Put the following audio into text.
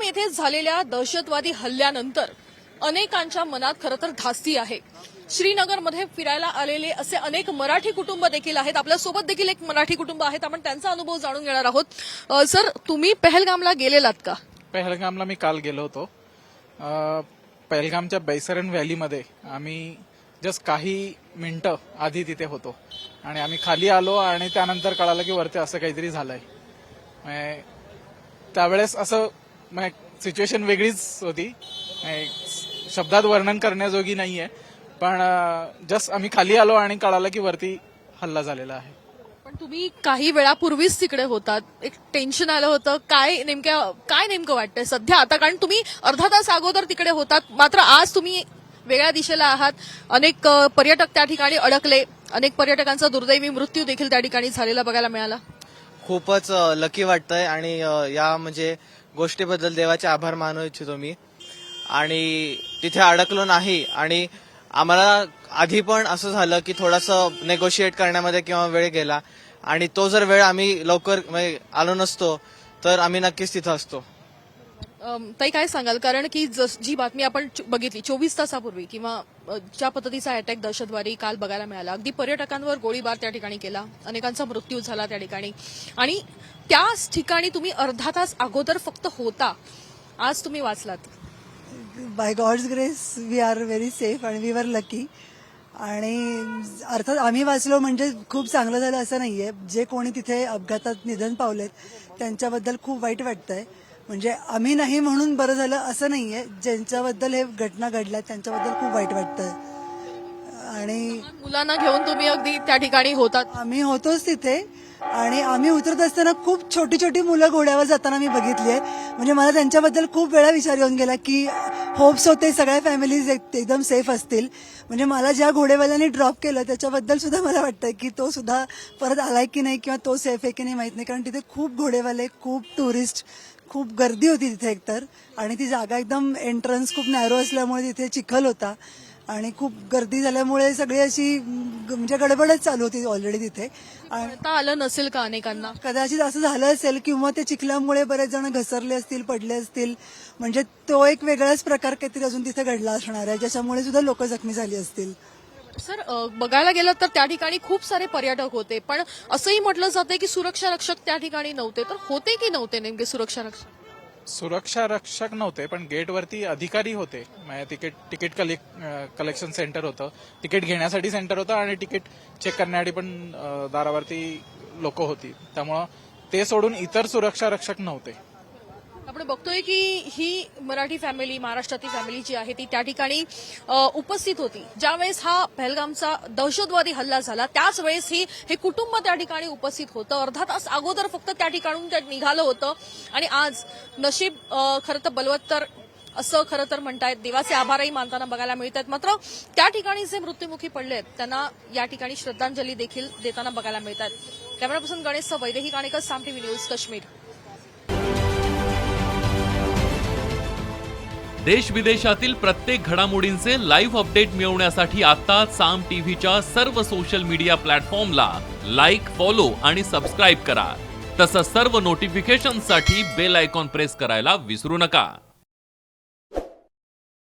पहलगाम येथे झालेल्या दहशतवादी हल्ल्यानंतर अनेकांच्या मनात खरं तर धास्ती आहे। श्रीनगरमध्ये फिरायला आलेले असे अनेक मराठी कुटुंब देखील आहेत। आपल्यासोबत देखील एक मराठी कुटुंब आहेत, आपण त्यांचा अनुभव जाणून घेणार आहोत। सर, तुम्ही पहलगामला गेलेलात का? पहलगामला मी काल गेलो होतो। पहलगामच्या बैसरन व्हॅलीमध्ये आम्ही जस्ट काही मिनिटं आधी तिथे होतो आणि आम्ही खाली आलो आणि त्यानंतर कळालं की वरती असं काहीतरी झालंय। त्यावेळेस असं सिच्युएशन वेगळीच होती, शब्दात वर्णन करण्याजोगी नाहीये, पण जस्ट आम्ही खाली आलो आणि कळालं की वरती हल्ला झालेला आहे। पण तुम्ही काही वेळापूर्वीच तिकडे होतात, एक टेन्शन आलं होतं, काय नेमकं वाटतंय सध्या आता? कारण तुम्ही अर्धा तास अगोदर तिकडे होतात, मात्र आज तुम्ही वेगळ्या दिशेला आहात। अनेक पर्यटक त्या ठिकाणी अडकले, अनेक पर्यटकांचा दुर्दैवी मृत्यू देखील त्या ठिकाणी झालेला बघायला मिळाला। खूपच लकी वाटतंय आणि या गोष्टीबद्दल देवाचे आभार मानू इच्छितो मी। आणि तिथे अडकलो नाही आणि आम्हाला आधी पण असं झालं की थोडंसं नेगोशिएट करण्यामध्ये किंवा वेळ गेला आणि तो जर वेळ आम्ही लवकर आलो नसतो तर आम्ही नक्कीच तिथं असतो। ताई, काय सांगाल? कारण की जी बातमी आपण बघितली 24 तासापूर्वी किंवा ज्या पद्धतीचा अटॅक दहशतवादी काल बघायला मिळाला, अगदी पर्यटकांवर गोळीबार त्या ठिकाणी केला, अनेकांचा मृत्यू झाला त्या ठिकाणी, आणि त्याच ठिकाणी तुम्ही अर्धा तास अगोदर फक्त होता, आज तुम्ही वाचलात। By God's grace we are very safe आणि वी वर लकी। आणि अर्थात आम्ही वाचलो म्हणजे खूप चांगलं झालं असं नाहीये। जे कोणी तिथे अपघातात निधन पावलेत त्यांच्याबद्दल खूप वाईट वाटतंय। म्हणजे आम्ही नाही म्हणून बरं झालं असं नाहीये, ज्यांच्याबद्दल हे घटना घडल्या त्यांच्याबद्दल खूप वाईट वाटतंय। आणि मुलांना घेऊन तुम्ही अगदी त्या ठिकाणी होतात? आम्ही होतोच तिथे आणि आम्ही उतरत असताना खूप छोटी छोटी मुलं घोड्यावर जाताना मी बघितली आहे। म्हणजे मला त्यांच्याबद्दल खूप वेळा विचार येऊन गेला की होप्स होते सगळ्या फॅमिलीज एकदम सेफ असतील। म्हणजे मला ज्या घोडेवाल्याने ड्रॉप केलं त्याच्याबद्दल सुद्धा मला वाटतंय की तो सुद्धा परत आलाय की नाही किंवा तो सेफ आहे की नाही माहित नाही, कारण तिथे खूप घोडेवाले, खूप टुरिस्ट, खूप गर्दी होती तिथे एकतर, आणि ती जागा एकदम एंट्रन्स खूप नॅरो असल्यामुळे तिथे चिखल होता आणि खूप गर्दी झाल्यामुळे सगळी अशी म्हणजे गडबडच चालू होती ऑलरेडी तिथे। आता आलं नसेल का अनेकांना? कदाचित असं झालं असेल किंवा ते चिखल्यामुळे बरेच जण घसरले असतील, पडले असतील। म्हणजे तो एक वेगळाच प्रकार काहीतरी अजून तिथे घडला असणार आहे, ज्याच्यामुळे सुद्धा लोक जखमी झाली असतील। सर, बघायला गेलं तर त्या ठिकाणी खूप सारे पर्यटक होते, पण असंही म्हटलं जाते की सुरक्षा रक्षक त्या ठिकाणी नव्हते, तर होते की नव्हते नेमके सुरक्षा रक्षक? सुरक्षा रक्षक नव्हते, पण गेटवरती अधिकारी होते। तिकीट कलेक्शन सेंटर होतं, तिकीट घेण्यासाठी सेंटर होतं आणि तिकीट चेक करण्यासाठी पण दारावरती लोक होती। त्यामुळं ते सोडून इतर सुरक्षा रक्षक नव्हते। आपण बघतोय की ही मराठी फॅमिली, महाराष्ट्रातील फॅमिली जी आहे ती त्या ठिकाणी उपस्थित होती ज्यावेळेस हा पहलगामचा दहशतवादी हल्ला झाला। त्याच वेळेस हे कुटुंब त्या ठिकाणी उपस्थित होतं, अर्धा तास अगोदर फक्त त्या ठिकाणून निघालं होतं, आणि आज नशीब खरं तर बलवत्तर असं खरं तर म्हणतायत, देवाचे आभारही मानताना बघायला मिळत आहेत। मात्र त्या ठिकाणी जे मृत्युमुखी पडले आहेत त्यांना या ठिकाणी श्रद्धांजली देखील देताना बघायला मिळत आहेत। कॅमेरा पर्सन गणेश वैदेही काणेकर, साम टीव्ही न्यूज, काश्मीर। देश विदेशातील प्रत्येक घडामोडींचे लाईव्ह अपडेट मिळवण्यासाठी आता साम टीव्हीच्या सर्व सोशल मीडिया प्लॅटफॉर्मला लाईक, फॉलो आणि सबस्क्राईब करा। तसंच सर्व नोटिफिकेशनसाठी बेल आयकॉन प्रेस करायला विसरू नका।